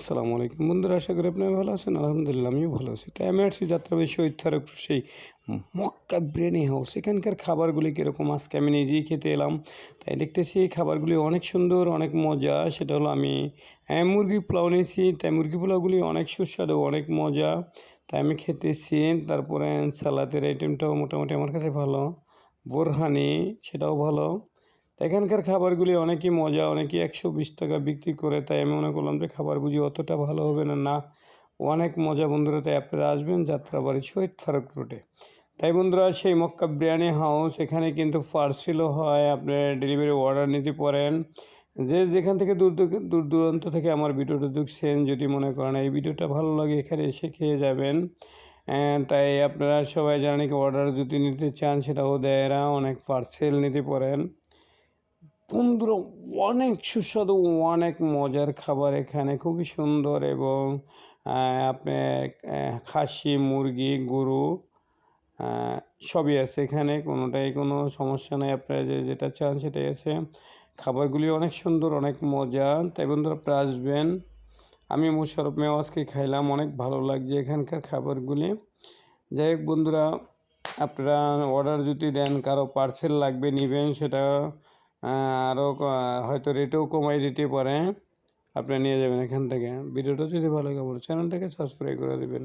আসসালামু আলাইকুম বন্ধুরা, আশা করি আপনারা ভালো আছেন। আলহামদুলিল্লাহ আমিও ভালো আছি। তাই আমি আসছি যাত্রাবাড়ি শহীদ ফারুক সেই মক্কা বিরিয়ানি হাউস। এখানকার খাবারগুলি কীরকম আজকে আমি নিজেই খেতে এলাম। তাই দেখতেছি এই খাবারগুলি অনেক সুন্দর, অনেক মজা। সেটা হলো আমি মুরগি পোলাও নিয়েছি। তাই মুরগি পোলাওগুলি অনেক সুস্বাদু, অনেক মজা। তাই আমি খেতেছি। তারপরে সালাদের আইটেমটাও মোটামুটি আমার কাছে ভালো। বোরহানি সেটাও ভালো। এখানকার খাবারগুলি অনেকই মজা, অনেকেই ১২০ টাকা বিক্রি করে। তাই আমি মনে করলাম যে খাবার বুঝি অতটা ভালো হবে না। না, অনেক মজা বন্ধুরা। তাই আপনারা আসবেন যাত্রাবাড়ি শহীদ ফারুক রোডে। তাই বন্ধুরা, সেই মক্কা বিরিয়ানি হাউস, এখানে কিন্তু পার্সেলও হয়। আপনি ডেলিভারি অর্ডার নিতে পারেন। যেখান থেকে দূর দূরান্ত থেকে আমার ভিডিওটা দেখছেন, যদি মনে করেন এই ভিডিওটা ভালো লাগে, এখানে এসে খেয়ে যাবেন। তাই আপনারা সবাই যারা নাকি অর্ডার যদি নিতে চান সেটাও দেয় এরা। অনেক পার্সেল নিতে পারেন বন্ধুরা। অনেক সুস্বাদু, অনেক মজার খাবার এখানে, খুবই সুন্দর। এবং আপনি খাসি, মুরগি, গরু সবই আছে এখানে। কোনোটাই কোনো সমস্যা নেই। আপনারা যেটা চান সেটাই আছে। খাবারগুলি অনেক সুন্দর, অনেক মজা। তাই বন্ধুরা আপনারা আসবেন। আমি মোশাররফ মেওয়াজকে খাইলাম, অনেক ভালো লাগছে এখানকার খাবারগুলি। যাই হোক বন্ধুরা, আপনারা অর্ডার যদি দেন, কারো পার্সেল লাগবে নেবেন, সেটা আরও হয়তো রেটেও কমাই দিতে পারে। আপনি নিয়ে যাবেন এখান থেকে। ভিডিওটা যদি ভালো লাগে আমার চ্যানেলটাকে সাবস্ক্রাইব করে দেবেন।